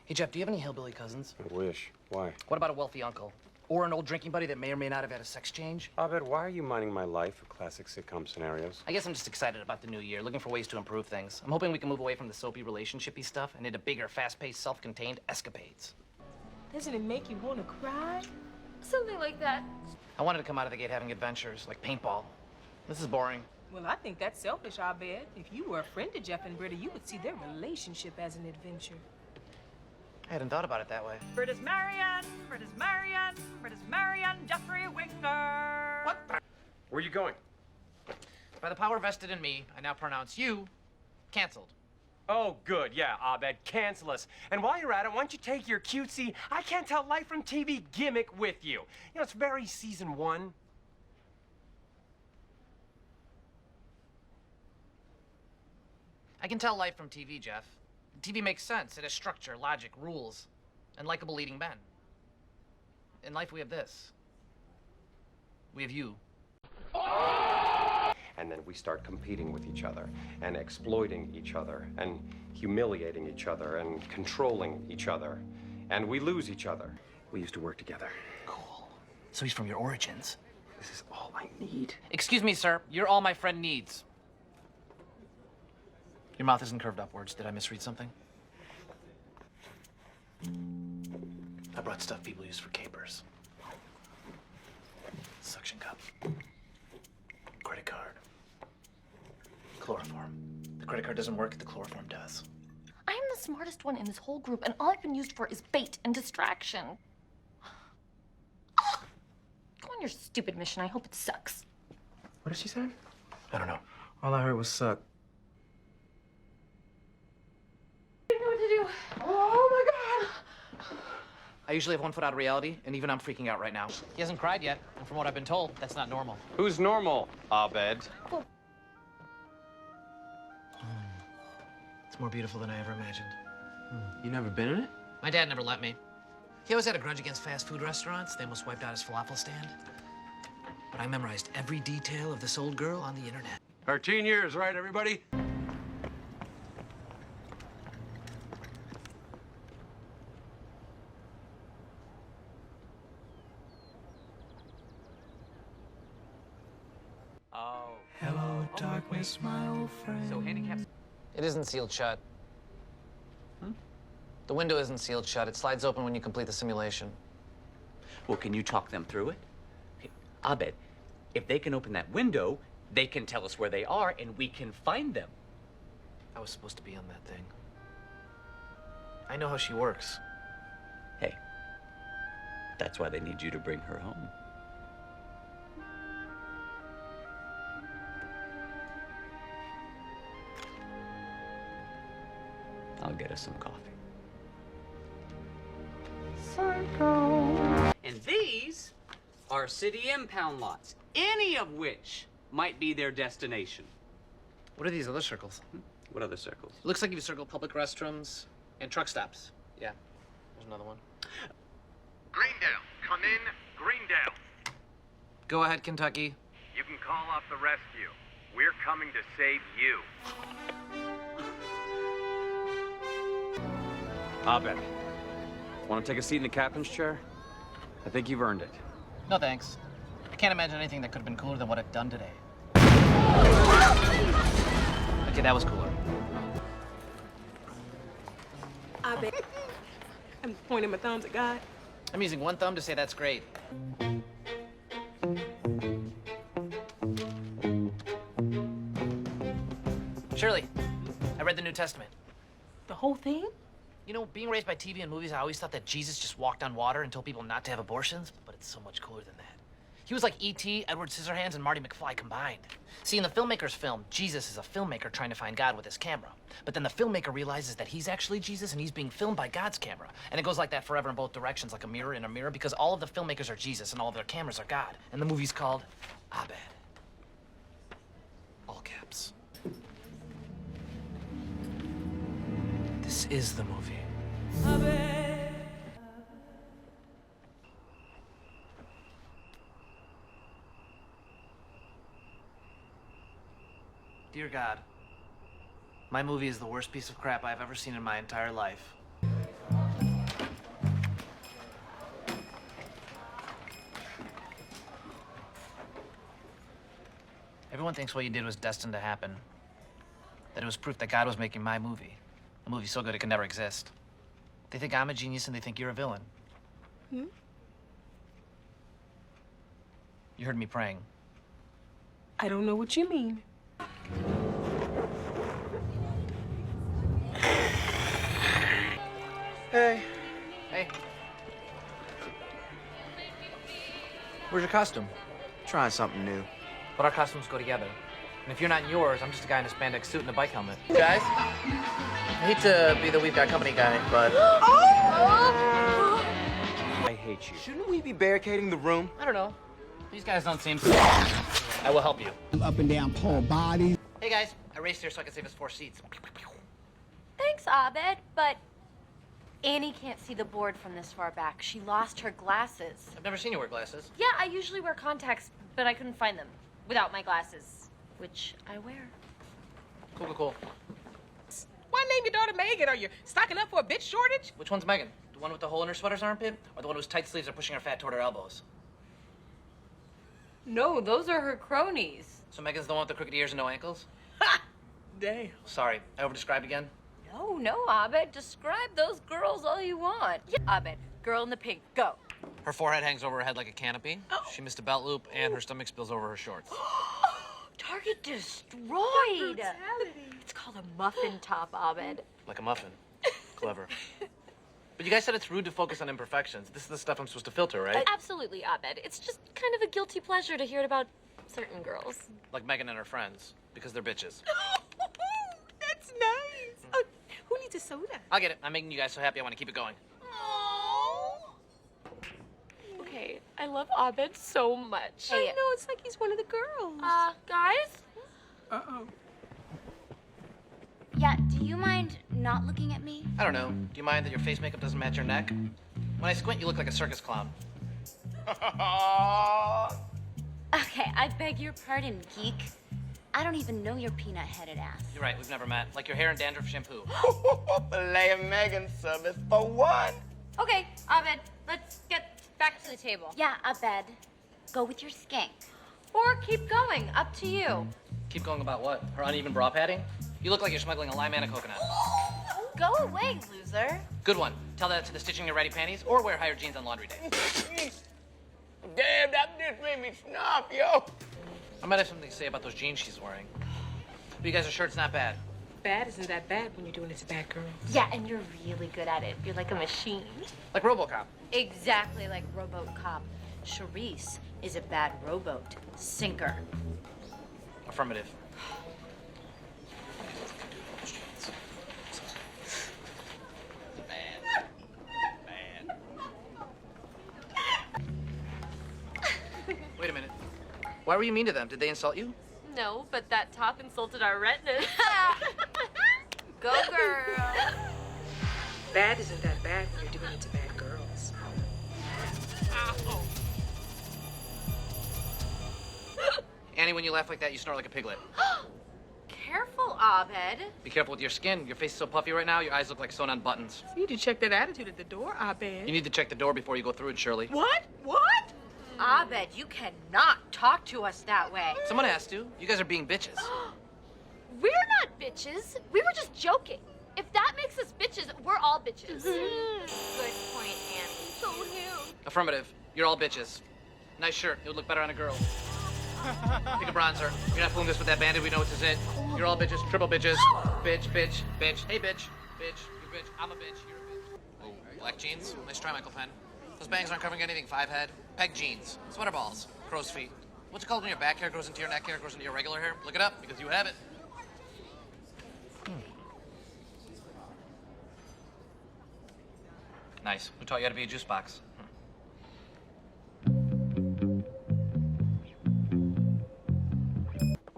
Hey, Jeff, do you have any hillbilly cousins? I wish. Why? What about a wealthy uncle? Or an old drinking buddy that may or may not have had a sex change? Abed, why are you mining my life for classic sitcom scenarios? I guess I'm just excited about the new year, looking for ways to improve things. I'm hoping we can move away from the soapy relationshipy stuff and into bigger, fast-paced, self-contained escapades. Doesn't it make you want to cry? Something like that. I wanted to come out of the gate having adventures, like paintball. This is boring. Well, I think that's selfish, I bet. If you were a friend to Jeff and Britta, you would see their relationship as an adventure. I hadn't thought about it that way. Britta's Marion, Britta's Marion, Britta's Marion, Jeffrey Winkler. What the? Where are you going? By the power vested in me, I now pronounce you canceled. Oh, good. Yeah, Abed, cancel us. And while you're at it, why don't you take your cutesy I can't tell life from TV gimmick with you? You know, it's very season 1. I can tell life from TV, Jeff. TV makes sense. It has structure, logic, rules, and likable leading men. In life, we have this. We have you. And then we start competing with each other and exploiting each other and humiliating each other and controlling each other. And we lose each other. We used to work together. Cool. So he's from your origins. This is all I need. Excuse me, sir. You're all my friend needs. Your mouth isn't curved upwards. Did I misread something? I brought stuff people use for capers. Suction cup. Credit card. Chloroform. The credit card doesn't work, the chloroform does. I am the smartest one in this whole group, and all I've been used for is bait and distraction. Go on your stupid mission. I hope it sucks. What did she say? I don't know. All I heard was suck. I don't know what to do. Oh my God! I usually have one foot out of reality, and even I'm freaking out right now. He hasn't cried yet, and from what I've been told, that's not normal. Who's normal, Abed? It's more beautiful than I ever imagined. You never been in it? My dad never let me. He always had a grudge against fast food restaurants. They almost wiped out his falafel stand. But I memorized every detail of this old girl on the internet. Our teen years, right, everybody? Oh. Hello, darkness, my old friend. So handicaps. It isn't sealed shut. The window isn't sealed shut. It slides open when you complete the simulation. Well, can you talk them through it? Okay, Abed, if they can open that window, they can tell us where they are and we can find them. I was supposed to be on that thing. I know how she works. Hey, that's why they need you to bring her home. I'll get us some coffee. Psycho. And these are city impound lots, any of which might be their destination. What are these other circles? What other circles? Looks like you've circled public restrooms and truck stops. Yeah, there's another one. Greendale, come in, Greendale. Go ahead, Kentucky. You can call off the rescue. We're coming to save you. Abed, want to take a seat in the captain's chair? I think you've earned it. No thanks. I can't imagine anything that could have been cooler than what I've done today. Okay, that was cooler. I bet. I'm pointing my thumbs at God. I'm using one thumb to say that's great. Shirley, I read the New Testament. The whole thing? You know, being raised by TV and movies, I always thought that Jesus just walked on water and told people not to have abortions, but it's so much cooler than that. He was like E.T., Edward Scissorhands, and Marty McFly combined. See, in the filmmaker's film, Jesus is a filmmaker trying to find God with his camera. But then the filmmaker realizes that he's actually Jesus and he's being filmed by God's camera. And it goes like that forever in both directions, like a mirror in a mirror, because all of the filmmakers are Jesus and all of their cameras are God. And the movie's called Abed. All caps. This is the movie. Dear God, my movie is the worst piece of crap I've ever seen in my entire life. Everyone thinks what you did was destined to happen. That it was proof that God was making my movie. A movie so good it could never exist. They think I'm a genius and they think you're a villain. Hmm? You heard me praying. I don't know what you mean. Hey, Hey, where's your costume? Trying something new. but our costumes go together. And if you're not in yours, I'm just a guy in a spandex suit and a bike helmet. Guys, I hate to be the we've got company guy, but I hate you. Shouldn't we be barricading the room? I don't know. These guys don't seem so. I will help you. Up and down pole bodies. Hey guys, I raced here so I can save us 4 seats. Thanks, Abed, but Annie can't see the board from this far back. She lost her glasses. I've never seen you wear glasses. Yeah, I usually wear contacts, but I couldn't find them without my glasses, which I wear. Cool. Why name your daughter Megan? Are you stocking up for a bitch shortage? Which one's Megan? The one with the hole in her sweater's armpit? Or the one whose tight sleeves are pushing her fat toward her elbows? No, those are her cronies. So Megan's the one with the crooked ears and no ankles? Ha! Damn. Sorry, I overdescribed again? No, Abed. Describe those girls all you want. Yeah, Abed, girl in the pink, go. Her forehead hangs over her head like a canopy. She missed a belt loop, and her stomach spills over her shorts. Target destroyed. It's called a muffin top, Abed. Like a muffin. Clever. But you guys said it's rude to focus on imperfections. This is the stuff I'm supposed to filter, right? Absolutely, Abed. It's just kind of a guilty pleasure to hear about certain girls. Like Megan and her friends, because they're bitches. That's nice. Oh, who needs a soda? I'll get it. I'm making you guys so happy I want to keep it going. Okay, I love Abed so much. I know, it's like he's one of the girls. Guys? Uh-oh. Yeah, do you mind not looking at me? I don't know. Do you mind that your face makeup doesn't match your neck? When I squint, you look like a circus clown. Okay, I beg your pardon, geek. I don't even know your peanut-headed ass. You're right, we've never met. Like your hair and dandruff shampoo. Filet Megan service for one. Okay, Abed, let's get back to the table. Yeah, Abed. Go with your skank. Or keep going, up to you. Keep going about what? Her uneven bra padding? You look like you're smuggling a lime and a coconut. Go away, loser. Good one. Tell that to the stitching your ready panties or wear higher jeans on laundry day. Damn, that just made me snap, yo. I might have something to say about those jeans she's wearing. But you guys, her shirt's not bad. Bad isn't that bad when you're doing it to bad girls. Yeah, and you're really good at it. You're like a machine. Like RoboCop. Exactly like RoboCop. Charisse is a bad rowboat sinker. Affirmative. Wait a minute. Why were you mean to them? Did they insult you? No, but that top insulted our retinas. Go, girl. Bad isn't that bad when you're doing it to bad girls. Annie, when you laugh like that, you snort like a piglet. Careful, Abed. Be careful with your skin. Your face is so puffy right now, your eyes look like sewn on buttons. You need to check that attitude at the door, I bet. You need to check the door before you go through it, Shirley. What? What? Abed, you cannot talk to us that way. Someone has to. You guys are being bitches. We're not bitches. We were just joking. If that makes us bitches, we're all bitches. Good point, Annie. So new. Affirmative. You're all bitches. Nice shirt. It would look better on a girl. Pick a bronzer. You're not fooling this with that bandit. We know it's it. You're all bitches. Triple bitches. Bitch, bitch, bitch. Hey, bitch. Bitch. You bitch. I'm a bitch. You're a bitch. Oh, black jeans. Nice try, Michael Penn. Those bangs aren't covering anything. 5 head. Peg jeans. Sweater balls. Crow's feet. What's it called when your back hair grows into your neck hair, grows into your regular hair? Look it up, because you have it. Nice. Who taught you how to be a juice box?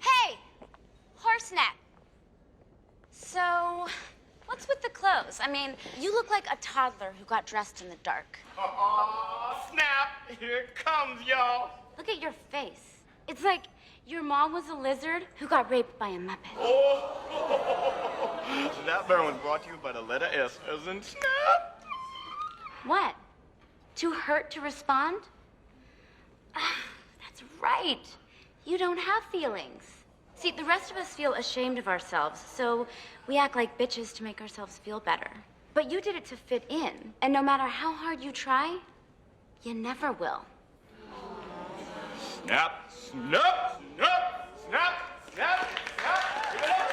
Hey! Horseneck! So, what's with the clothes? I mean, you look like a toddler who got dressed in the dark. Oh, snap. Here it comes, y'all. Look at your face. It's like your mom was a lizard who got raped by a Muppet. Oh. That burn was brought to you by the letter S, as in snap. What? Too hurt to respond? That's right. You don't have feelings. See, the rest of us feel ashamed of ourselves, so we act like bitches to make ourselves feel better. But you did it to fit in, and no matter how hard you try, you never will. Snap, snap, snap, snap, snap, snap. Give it up.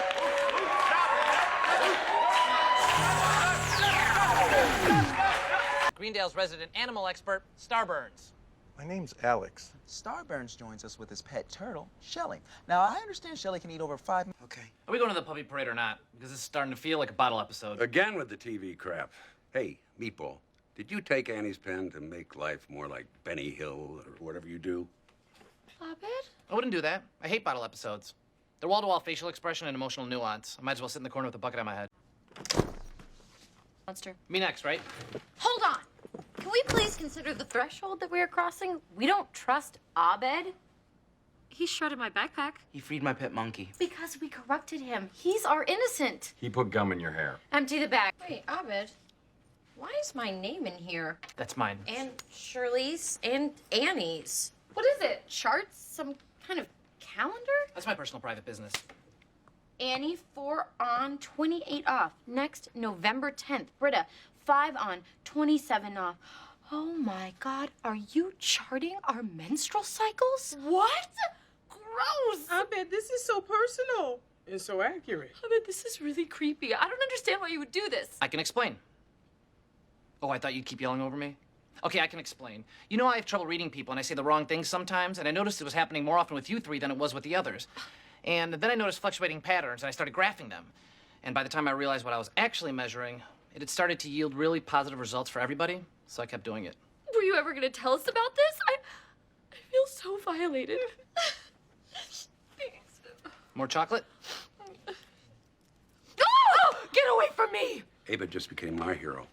Greendale's resident animal expert, Starburns. My name's Alex. Starburns joins us with his pet turtle, Shelly. Now, I understand Shelly can eat over 5... Okay. Are we going to the puppy parade or not? Because this is starting to feel like a bottle episode. Again with the TV crap. Hey, Meatball, did you take Annie's pen to make life more like Benny Hill or whatever you do? Abed? I wouldn't do that. I hate bottle episodes. They're wall-to-wall facial expression and emotional nuance. I might as well sit in the corner with a bucket on my head. Monster. Me next, right? Hold on. Can we please consider the threshold that we are crossing? We don't trust Abed. He shredded my backpack. He freed my pet monkey. Because we corrupted him. He's our innocent. He put gum in your hair. Empty the bag. Wait, Abed, why is my name in here? That's mine. And Shirley's and Annie's. What is it? Charts? Some kind of calendar? That's my personal private business. Annie, 4 on, 28 off. Next, November 10th. Britta, 5 on, 27 off. Oh my God, are you charting our menstrual cycles? What? Gross! Abed, this is so personal and so accurate. Abed, this is really creepy. I don't understand why you would do this. I can explain. Oh, I thought you'd keep yelling over me? Okay, I can explain. You know I have trouble reading people and I say the wrong things sometimes, and I noticed it was happening more often with you three than it was with the others. And then I noticed fluctuating patterns and I started graphing them. And by the time I realized what I was actually measuring, it had started to yield really positive results for everybody, so I kept doing it. Were you ever gonna tell us about this? I feel so violated. Thanks. More chocolate? Oh! Get away from me! Ava just became my hero.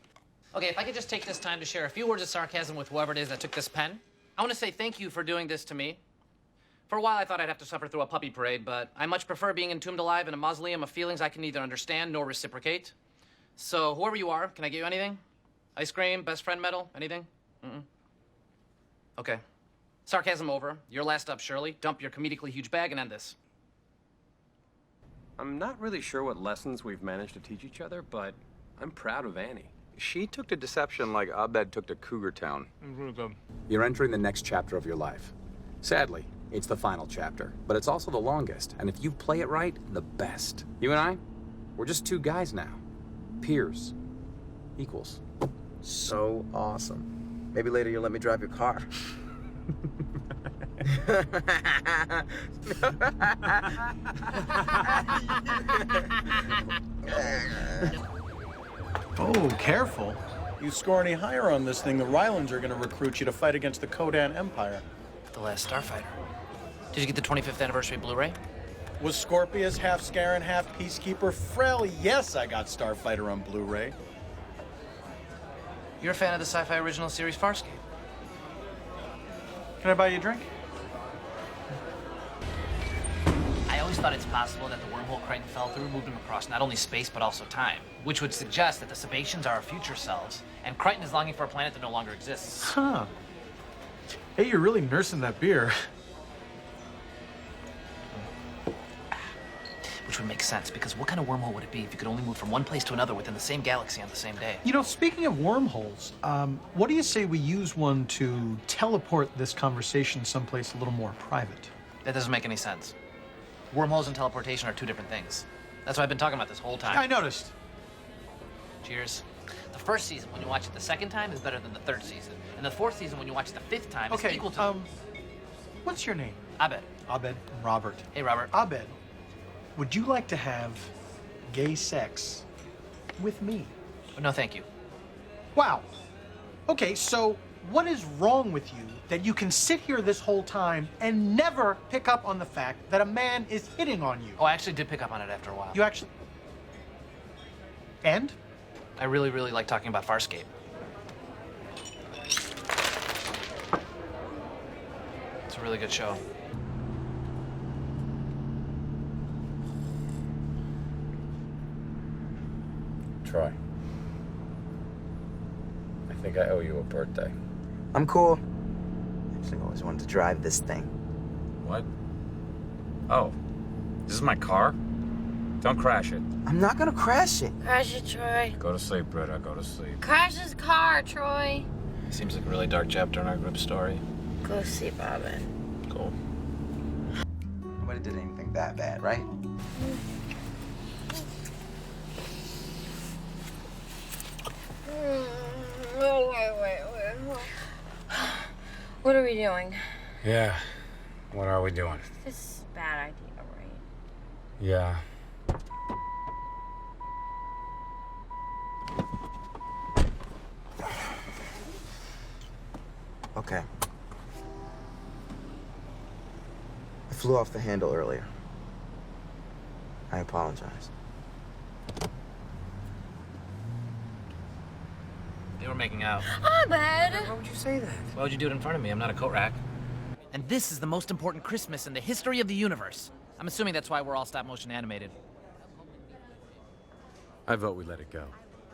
Okay, if I could just take this time to share a few words of sarcasm with whoever it is that took this pen. I want to say thank you for doing this to me. For a while, I thought I'd have to suffer through a puppy parade, but I much prefer being entombed alive in a mausoleum of feelings I can neither understand nor reciprocate. So, whoever you are, can I get you anything? Ice cream, best friend medal, anything? Mm-mm. Okay. Sarcasm over. You're last up, Shirley. Dump your comedically huge bag and end this. I'm not really sure what lessons we've managed to teach each other, but I'm proud of Annie. She took to deception like Abed took to Cougar Town. You're entering the next chapter of your life. Sadly, it's the final chapter, but it's also the longest, and if you play it right, the best. You and I, we're just two guys now. Peers. Equals. So awesome. Maybe later you'll let me drive your car. Oh, careful. You score any higher on this thing, the Rylands are going to recruit you to fight against the Kodan Empire. The Last Starfighter. Did you get the 25th anniversary Blu-ray? Was Scorpius half Scaran, half Peacekeeper? Frel, yes, I got Starfighter on Blu-ray. You're a fan of the sci-fi original series Farscape. Can I buy you a drink? I always thought it's possible that the wormhole Crichton fell through moved him across not only space but also time, which would suggest that the Sebaceans are our future selves, and Crichton is longing for a planet that no longer exists. Huh. Hey, you're really nursing that beer. Which would make sense, because what kind of wormhole would it be if you could only move from one place to another within the same galaxy on the same day? You know, speaking of wormholes, what do you say we use one to teleport this conversation someplace a little more private? That doesn't make any sense. Wormholes and teleportation are two different things. That's what I've been talking about this whole time. I noticed. Cheers. The first season, when you watch it the second time, is better than the third season. And the fourth season, when you watch it the fifth time, is equal to... what's your name? Abed. Abed and Robert. Hey, Robert. Abed, would you like to have gay sex with me? No, thank you. Wow. Okay, so what is wrong with you that you can sit here this whole time and never pick up on the fact that a man is hitting on you? Oh, I actually did pick up on it after a while. You actually... And? I really, really like talking about Farscape. It's a really good show. Troy. I think I owe you a birthday. I'm cool. I always wanted to drive this thing. What? Oh. This is my car. Don't crash it. I'm not gonna crash it. Crash it, Troy. Go to sleep, Britta. Go to sleep. Crash his car, Troy. Seems like a really dark chapter in our group story. Go to sleep, Abed. Cool. Nobody did anything that bad, right? Wait. What are we doing? Yeah. What are we doing? This is a bad idea, right? Yeah. Okay. I flew off the handle earlier. I apologize. They were making out. Abed! Why would you say that? Why would you do it in front of me? I'm not a coat rack. And this is the most important Christmas in the history of the universe. I'm assuming that's why we're all stop-motion animated. I vote we let it go.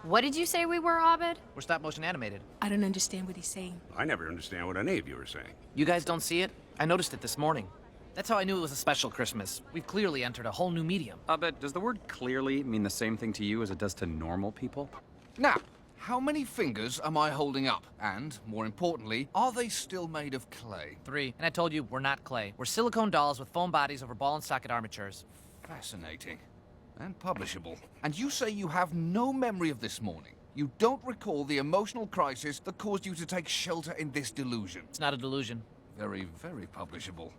What did you say we were, Abed? We're stop-motion animated. I don't understand what he's saying. I never understand what any of you are saying. You guys don't see it? I noticed it this morning. That's how I knew it was a special Christmas. We've clearly entered a whole new medium. Abed, does the word clearly mean the same thing to you as it does to normal people? Now, how many fingers am I holding up? And, more importantly, are they still made of clay? 3. And I told you, we're not clay. We're silicone dolls with foam bodies over ball and socket armatures. Fascinating. And publishable. And you say you have no memory of this morning. You don't recall the emotional crisis that caused you to take shelter in this delusion. It's not a delusion. Very, very publishable.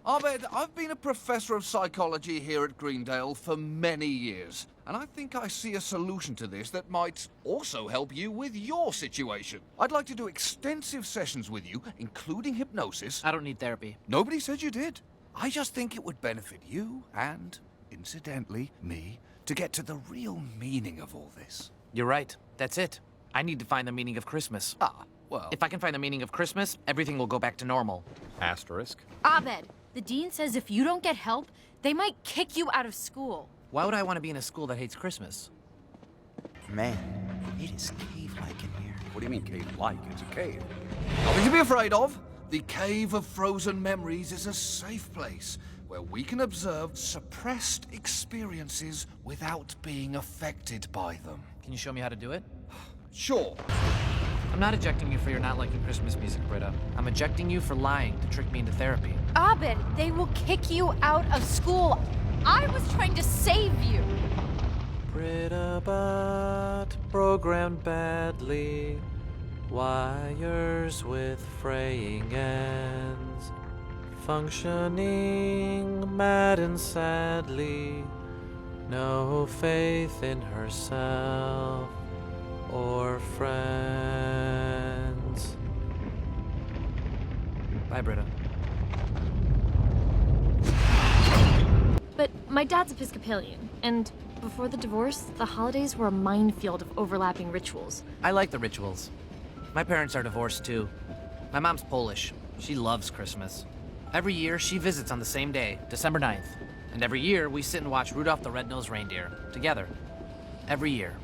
Abed, I've been a professor of psychology here at Greendale for many years, and I think I see a solution to this that might also help you with your situation. I'd like to do extensive sessions with you, including hypnosis. I don't need therapy. Nobody said you did. I just think it would benefit you and, incidentally, me, to get to the real meaning of all this. You're right. That's it. I need to find the meaning of Christmas. Well... If I can find the meaning of Christmas, everything will go back to normal. Asterisk. Abed, the dean says if you don't get help, they might kick you out of school. Why would I want to be in a school that hates Christmas? Man, it is cave-like in here. What do you mean cave-like? It's a cave. Nothing to be afraid of. The Cave of Frozen Memories is a safe place where we can observe suppressed experiences without being affected by them. Can you show me how to do it? Sure. I'm not ejecting you for your not liking Christmas music, Britta. I'm ejecting you for lying to trick me into therapy. Abed, they will kick you out of school. I was trying to save you. Britta, but programmed badly. Wires with fraying ends. Functioning mad and sadly. No faith in herself or friends. Bye, Britta. But my dad's Episcopalian, and before the divorce, the holidays were a minefield of overlapping rituals. I like the rituals. My parents are divorced too. My mom's Polish. She loves Christmas. Every year, she visits on the same day, December 9th. And every year, we sit and watch Rudolph the Red-Nosed Reindeer, together. Every year.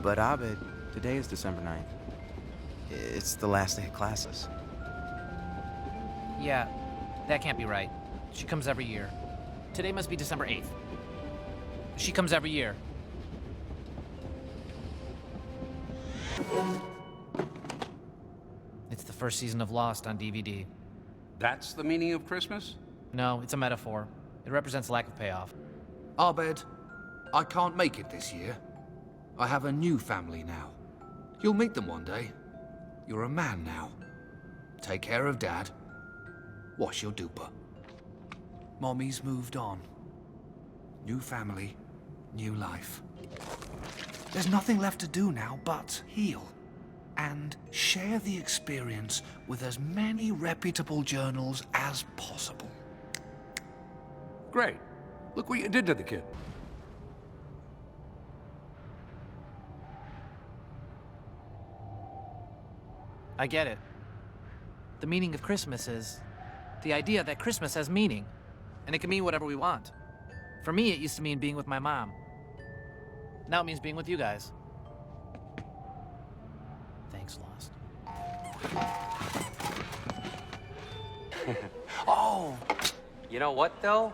But Abed, today is December 9th. It's the last day of classes. Yeah, that can't be right. She comes every year. Today must be December 8th. She comes every year. It's the first season of Lost on DVD. That's the meaning of Christmas? No, it's a metaphor. It represents lack of payoff. Abed, I can't make it this year. I have a new family now. You'll meet them one day. You're a man now. Take care of Dad. Wash your duper. Mommy's moved on. New family, new life. There's nothing left to do now but heal. And share the experience with as many reputable journals as possible. Great. Look what you did to the kid. I get it. The meaning of Christmas is the idea that Christmas has meaning, and it can mean whatever we want. For me, it used to mean being with my mom. Now it means being with you guys. Thanks, Lost. Oh, You know what, though?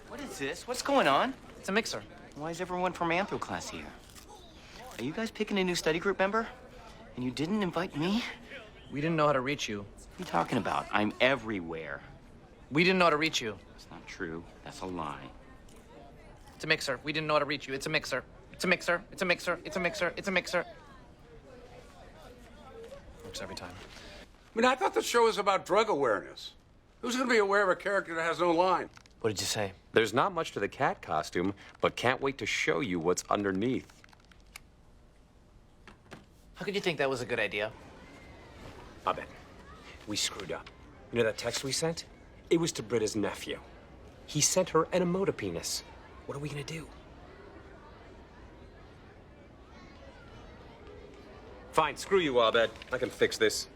What is this? What's going on? It's a mixer. Why is everyone from Anthro class here? Are you guys picking a new study group member? And you didn't invite me? We didn't know how to reach you. What are you talking about? I'm everywhere. We didn't know how to reach you. That's not true. That's a lie. It's a mixer. We didn't know how to reach you. It's a mixer. It's a mixer. It's a mixer. It's a mixer. It's a mixer. Works every time. I mean, I thought the show was about drug awareness. Who's going to be aware of a character that has no line? What did you say? There's not much to the cat costume, but can't wait to show you what's underneath. How could you think that was a good idea? Abed, we screwed up. You know that text we sent? It was to Britta's nephew. He sent her an emoji penis. What are we gonna do? Fine, screw you, Abed. I can fix this.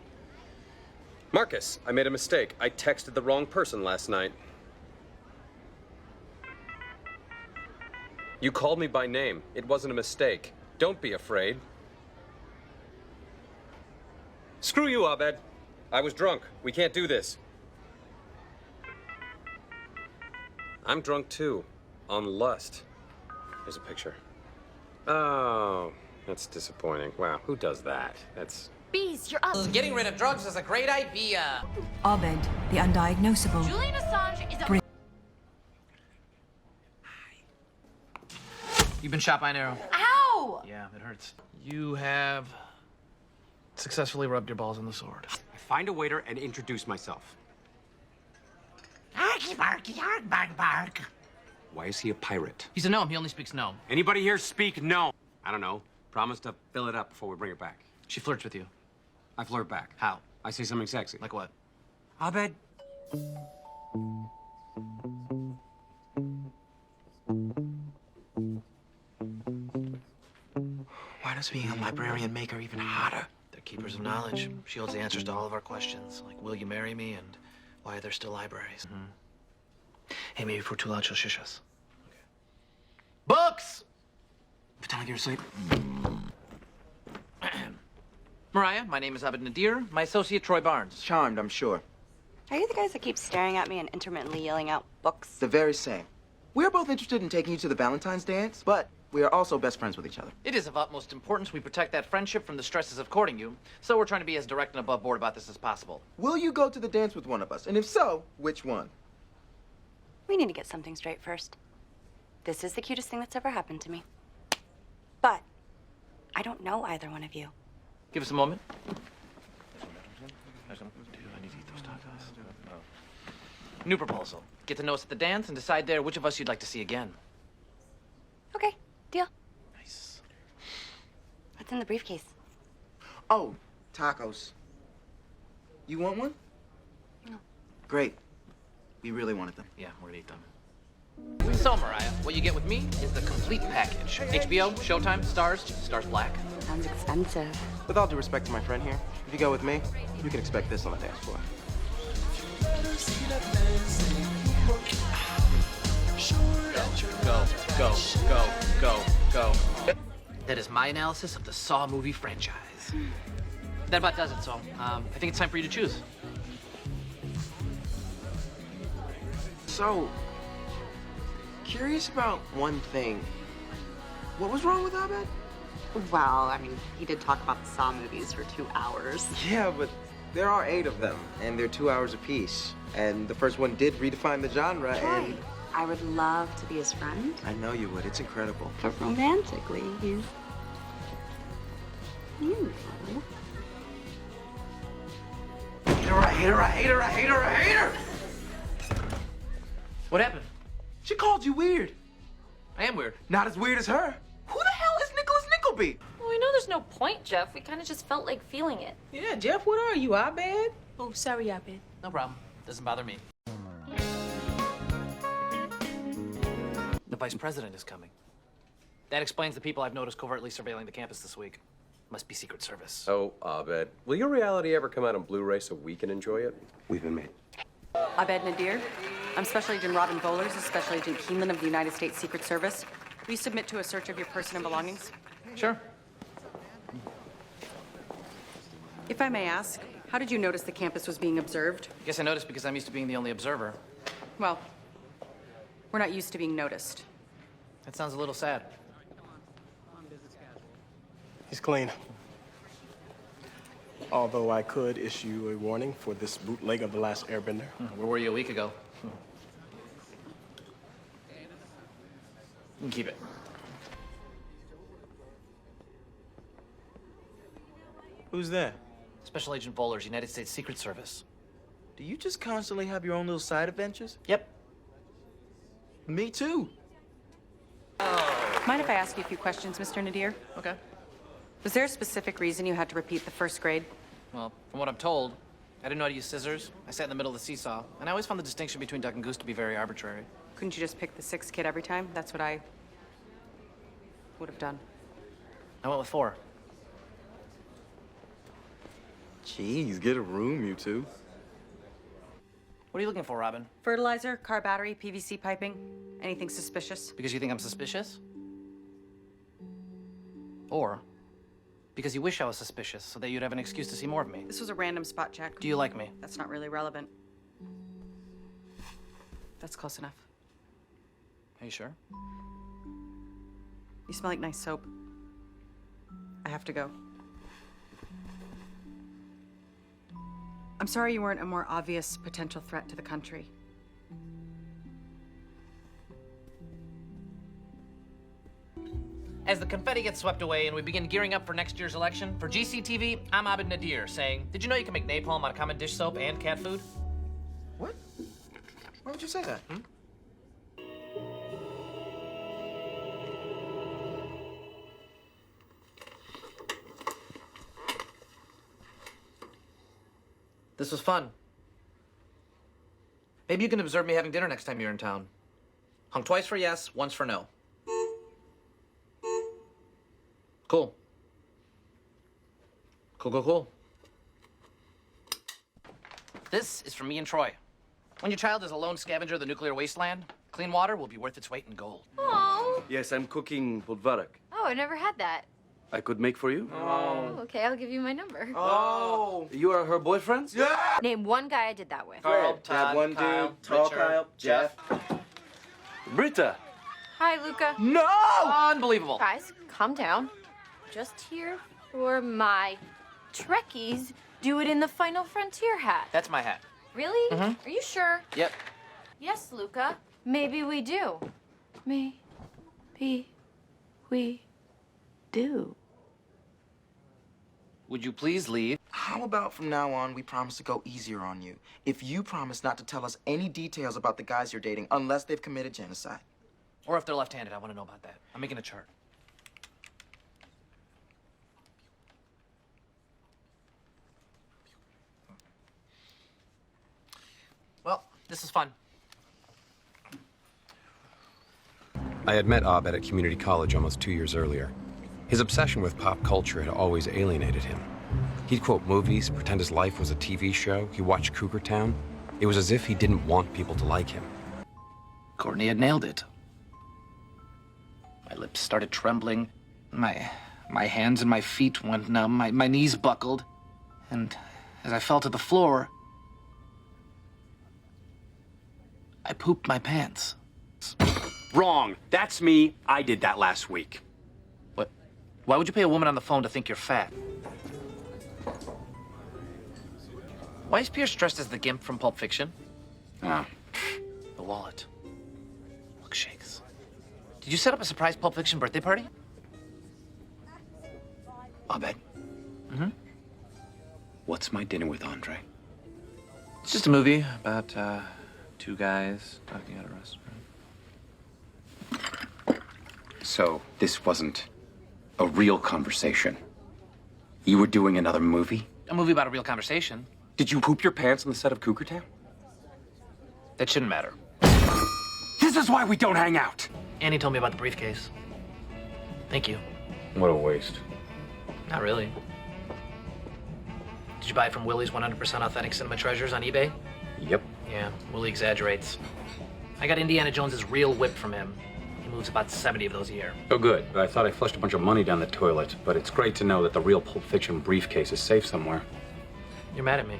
Marcus, I made a mistake. I texted the wrong person last night. You called me by name. It wasn't a mistake. Don't be afraid. Screw you, Abed. I was drunk. We can't do this. I'm drunk too. On lust. Here's a picture. Oh, that's disappointing. Wow, who does that? That's... Beast, you're up. Getting rid of drugs is a great idea. Abed, the undiagnosable. Julian Assange is a... You've been shot by an arrow. Ow! Yeah, it hurts. You have successfully rubbed your balls on the sword. I find a waiter and introduce myself. Arky barky, ark bark bark. Why is he a pirate? He's a gnome. He only speaks gnome. Anybody here speak no? I don't know. Promise to fill it up before we bring it back. She flirts with you. I flirt back. How? I say something sexy. Like what? Abed. Why does being a librarian make her even hotter? They're keepers of knowledge. She holds the answers to all of our questions, like will you marry me and why are there still libraries? Hey, maybe if we're too loud, she'll shush us. Okay. Books! Pretend like you're asleep. Mariah, my name is Abed Nadir. My associate, Troy Barnes. Charmed, I'm sure. Are you the guys that keep staring at me and intermittently yelling out books? The very same. We're both interested in taking you to the Valentine's dance, but we are also best friends with each other. It is of utmost importance we protect that friendship from the stresses of courting you, so we're trying to be as direct and above board about this as possible. Will you go to the dance with one of us? And if so, which one? We need to get something straight first. This is the cutest thing that's ever happened to me. But I don't know either one of you. Give us a moment. New proposal. Get to know us at the dance and decide there which of us you'd like to see again. Okay, deal. Nice. What's in the briefcase? Oh, tacos. You want one? No. Great. We really wanted them. Yeah, we're gonna eat them. So, Mariah, what you get with me is the complete package. HBO, Showtime, Stars Black. Sounds expensive. With all due respect to my friend here, if you go with me, you can expect this on the dance floor. Go. That is my analysis of the Saw movie franchise. That about does it, so I think it's time for you to choose. So, curious about one thing. What was wrong with Abed? Well, I mean, he did talk about the Saw movies for 2 hours. Yeah, but there are 8 of them, and they're 2 hours apiece. And the first one did redefine the genre, and... I would love to be his friend. I know you would. It's incredible. But romantically, he's... You know. Hater! What happened? She called you weird. I am weird. Not as weird as her. Who the hell is Nicholas Nickleby? Well, we know there's no point, Jeff. We kind of just felt like feeling it. Yeah, Jeff, what are you, Abed? Oh, sorry, Abed. No problem. Doesn't bother me. The vice president is coming. That explains the people I've noticed covertly surveilling the campus this week. Must be Secret Service. Oh, Abed, will your reality ever come out on Blu-ray so we can enjoy it? We've been made. Abed Nadir. I'm Special Agent Robin Bowlers, Special Agent Keeneland of the United States Secret Service. Will you submit to a search of your person and belongings? Sure. If I may ask, how did you notice the campus was being observed? I guess I noticed because I'm used to being the only observer. Well, we're not used to being noticed. That sounds a little sad. He's clean. Although I could issue a warning for this bootleg of The Last Airbender. Where were you a week ago? You can keep it. Who's that? Special Agent Bowlers, United States Secret Service. Do you just constantly have your own little side adventures? Yep. Me too. Mind if I ask you a few questions, Mr. Nadir? Okay. Was there a specific reason you had to repeat the first grade? Well, from what I'm told, I didn't know how to use scissors. I sat in the middle of the seesaw, and I always found the distinction between duck and goose to be very arbitrary. Couldn't you just pick the 6th kid every time? That's what I would have done. I went with 4. Jeez, get a room, you two. What are you looking for, Robin? Fertilizer, car battery, PVC piping, anything suspicious? Because you think I'm suspicious? Or because you wish I was suspicious so that you'd have an excuse to see more of me? This was a random spot check. Do you like me? That's not really relevant. That's close enough. Are you sure? You smell like nice soap. I have to go. I'm sorry you weren't a more obvious potential threat to the country. As the confetti gets swept away and we begin gearing up for next year's election, for GCTV, I'm Abed Nadir saying, did you know you can make napalm out of common dish soap and cat food? What? Why would you say that? This was fun. Maybe you can observe me having dinner next time you're in town. Hung twice for yes, once for no. Cool. Cool. This is from me and Troy. When your child is a lone scavenger of the nuclear wasteland, clean water will be worth its weight in gold. Oh. Yes, I'm cooking podvarak. Oh, I never had that. I could make for you. Oh, okay, I'll give you my number. Oh. You are her boyfriends? Yeah! Name one guy I did that with. Carl, Todd, one Kyle, dude, tall Richard, Kyle, Jeff. Britta! Hi, Luca. No! Unbelievable. Guys, calm down. Just here for my Trekkies Do It in the Final Frontier hat. That's my hat. Really? Mhm. Are you sure? Yep. Yes, Luca. Maybe we do. Maybe we do. Would you please leave? How about from now on, we promise to go easier on you? If you promise not to tell us any details about the guys you're dating unless they've committed genocide. Or if they're left-handed, I want to know about that. I'm making a chart. Well, this is fun. I had met Abed at community college almost 2 years earlier. His obsession with pop culture had always alienated him. He'd quote movies, pretend his life was a TV show. He watched Cougar Town. It was as if he didn't want people to like him. Courtney had nailed it. My lips started trembling. My hands and my feet went numb. My knees buckled. And as I fell to the floor, I pooped my pants. Wrong. That's me. I did that last week. What? Why would you pay a woman on the phone to think you're fat? Why is Pierce dressed as the Gimp from Pulp Fiction? Ah. The wallet. Milkshakes. Did you set up a surprise Pulp Fiction birthday party? Abed. Mm-hmm. What's my dinner with Andre? It's just a movie about two guys talking at a restaurant. So, this wasn't a real conversation. You were doing another movie? A movie about a real conversation. Did you poop your pants on the set of Cougar Town? That shouldn't matter. This is why we don't hang out! Annie told me about the briefcase. Thank you. What a waste. Not really. Did you buy it from Willie's 100% authentic cinema treasures on eBay? Yep. Yeah, Willie exaggerates. I got Indiana Jones's real whip from him. He moves about 70 of those a year. Oh, good. I thought I flushed a bunch of money down the toilet, but it's great to know that the real Pulp Fiction briefcase is safe somewhere. You're mad at me.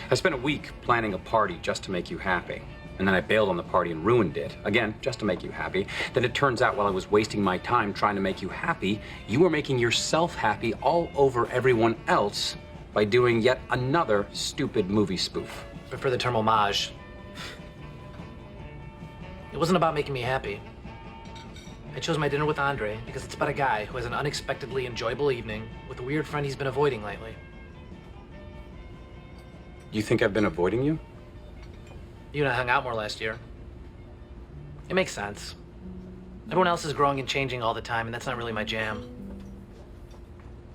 I spent a week planning a party just to make you happy. And then I bailed on the party and ruined it. Again, just to make you happy. Then it turns out while I was wasting my time trying to make you happy, you were making yourself happy all over everyone else by doing yet another stupid movie spoof. I prefer the term homage. It wasn't about making me happy. I chose my dinner with Andre because it's about a guy who has an unexpectedly enjoyable evening with a weird friend he's been avoiding lately. You think I've been avoiding you? You and I hung out more last year. It makes sense. Everyone else is growing and changing all the time, and that's not really my jam.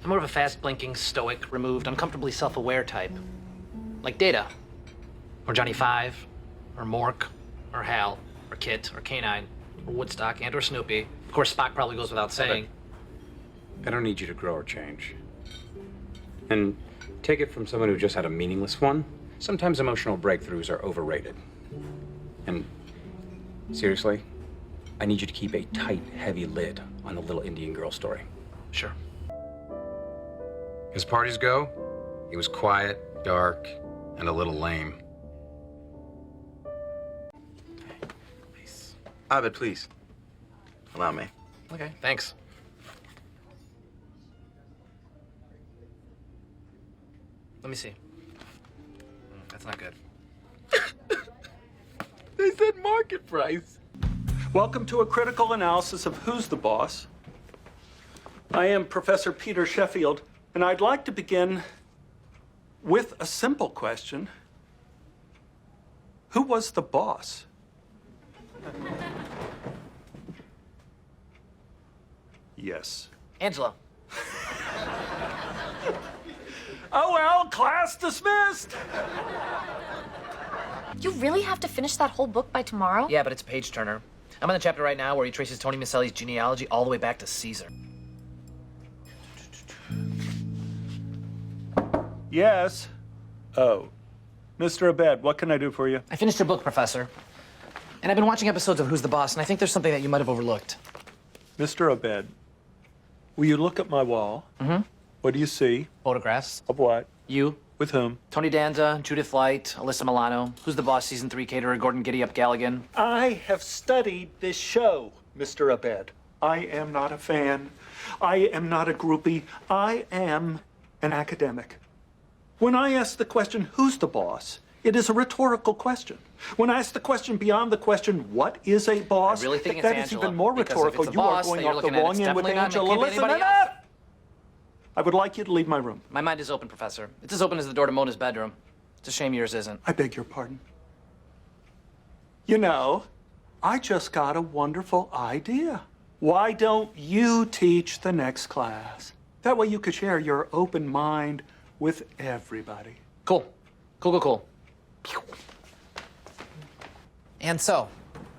I'm more of a fast-blinking, stoic, removed, uncomfortably self-aware type. Like Data, or Johnny Five, or Mork, or Hal, or Kit, or K-9, or Woodstock, and or Snoopy. Of course, Spock probably goes without saying. I don't need you to grow or change. And take it from someone who just had a meaningless one. Sometimes emotional breakthroughs are overrated. And seriously, I need you to keep a tight, heavy lid on the little Indian girl story. Sure. As parties go, he was quiet, dark, and a little lame. Abed, please. Allow me. Okay, thanks. Let me see. That's not good. They said market price. Welcome to a critical analysis of Who's the Boss. I am Professor Peter Sheffield, and I'd like to begin with a simple question. Who was the boss? Yes. Angela. Oh well, class dismissed. You really have to finish that whole book by tomorrow? Yeah, but it's a page turner. I'm on the chapter right now where he traces Tony Maselli's genealogy all the way back to Caesar. Yes. Oh. Mr. Abed, what can I do for you? I finished your book, Professor. And I've been watching episodes of Who's the Boss, and I think there's something that you might have overlooked. Mr. Abed, will you look at my wall? Mm-hmm. What do you see? Photographs. Of what? You. With whom? Tony Danza, Judith Light, Alyssa Milano. Who's the Boss Season 3 caterer, Gordon Giddy-Up Galligan. I have studied this show, Mr. Abed. I am not a fan. I am not a groupie. I am an academic. When I ask the question, who's the boss? It is a rhetorical question. When I ask the question beyond the question, what is a boss? I really think it's that is Angela, even more because if rhetorical. it's a You boss are going that you're off the looking at, wrong it's end with definitely not- it Angela. can't be Listen anybody enough! else. I would like you to leave my room. My mind is open, Professor. It's as open as the door to Mona's bedroom. It's a shame yours isn't. I beg your pardon. You know, I just got a wonderful idea. Why don't you teach the next class? That way you could share your open mind with everybody. Cool. Cool. And so,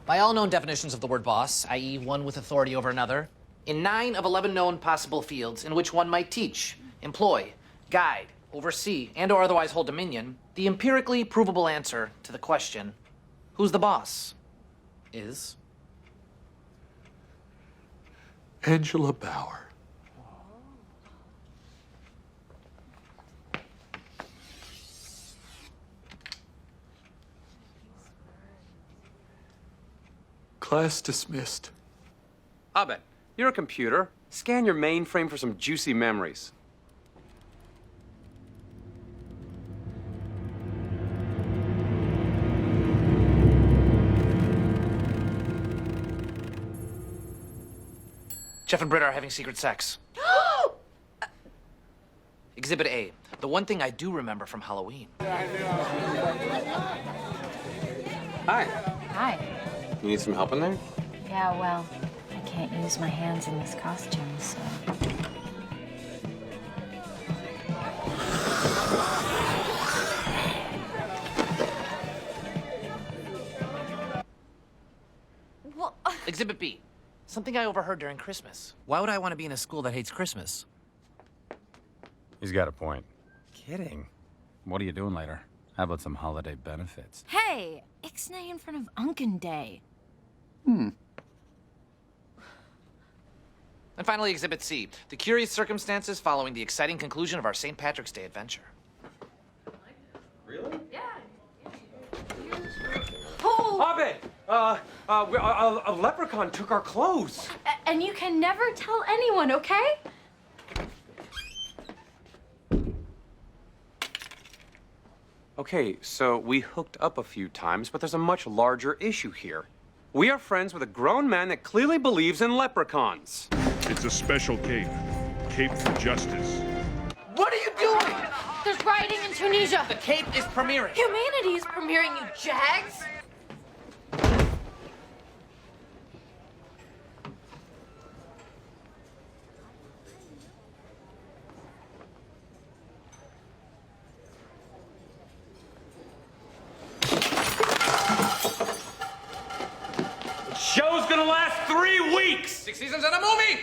by all known definitions of the word boss, i.e. one with authority over another, in 9 of 11 known possible fields in which one might teach, employ, guide, oversee, and or otherwise hold dominion, the empirically provable answer to the question, who's the boss, is... Angela Bauer. Class dismissed. Abed, you're a computer. Scan your mainframe for some juicy memories. Jeff and Britta are having secret sex. Exhibit A, the one thing I do remember from Halloween. Hi. Hi. You need some help in there? Yeah, well, I can't use my hands in this costume, so. Exhibit B, something I overheard during Christmas. Why would I want to be in a school that hates Christmas? He's got a point. Kidding. What are you doing later? How about some holiday benefits? Hey, ixnay in front of Unkin Day. And finally, Exhibit C, the curious circumstances following the exciting conclusion of our St. Patrick's Day adventure. Really? A leprechaun took our clothes. And you can never tell anyone, okay? Okay, so we hooked up a few times, but there's a much larger issue here. We are friends with a grown man that clearly believes in leprechauns. It's a special cape. Cape for justice. What are you doing? There's rioting in Tunisia. The Cape is premiering. Humanity is premiering, you jags. Show's gonna last 3 weeks! 6 seasons and a movie!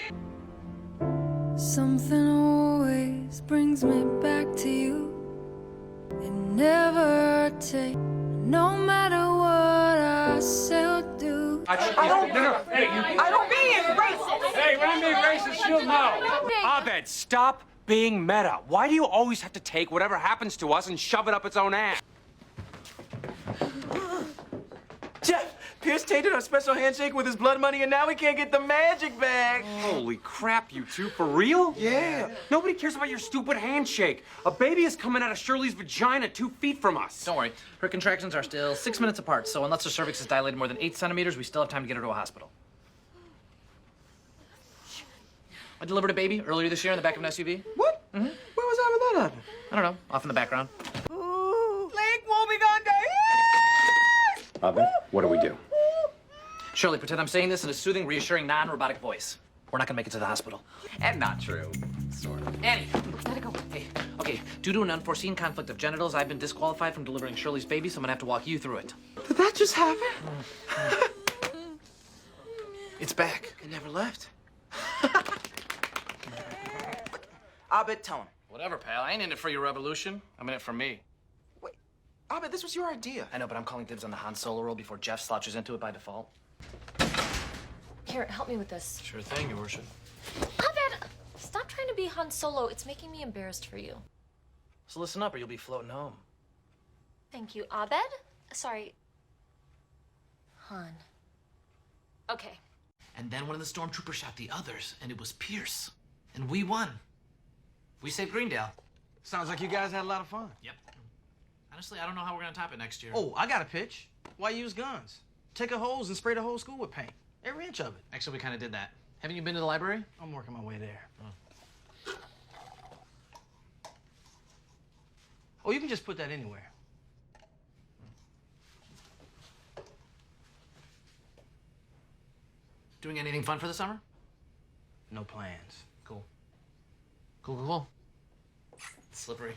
Something always brings me back to you. It never takes, no matter what I say or do. I don't mean racist! Hey, when I mean racist, she'll know. Abed, stop being meta. Why do you always have to take whatever happens to us and shove it up its own ass? Jeff, Pierce tainted our special handshake with his blood money, and now we can't get the magic back. Holy crap, you two, for real? Yeah. Nobody cares about your stupid handshake. A baby is coming out of Shirley's vagina 2 feet from us. Don't worry. Her contractions are still 6 minutes apart, so unless her cervix is dilated more than 8 centimeters, we still have time to get her to a hospital. I delivered a baby earlier this year in the back of an SUV. What? Mm-hmm. Where was I when that happened? I don't know, off in the background. Lake won't be gone, guys. Abed, what do we do? Shirley, pretend I'm saying this in a soothing, reassuring, non-robotic voice. We're not gonna make it to the hospital. And not true. Sort of. Annie, let it go. Hey, okay, due to an unforeseen conflict of genitals, I've been disqualified from delivering Shirley's baby, so I'm gonna have to walk you through it. Did that just happen? It's back. It never left. Abed, tell him. Whatever, pal. I ain't in it for your revolution. I'm in it for me. Abed, this was your idea. I know, but I'm calling dibs on the Han Solo role before Jeff slouches into it by default. Here, help me with this. Sure thing, Your Worship. Abed, stop trying to be Han Solo. It's making me embarrassed for you. So listen up or you'll be floating home. Thank you, Abed. Sorry. Han. Okay. And then one of the stormtroopers shot the others, and it was Pierce. And we won. We saved Greendale. Sounds like you guys had a lot of fun. Yep. Honestly, I don't know how we're gonna top it next year. Oh, I got a pitch. Why use guns? Take a hose and spray the whole school with paint. Every inch of it. Actually, we kind of did that. Haven't you been to the library? I'm working my way there. Oh, you can just put that anywhere. Doing anything fun for the summer? No plans. Cool. Cool. Slippery.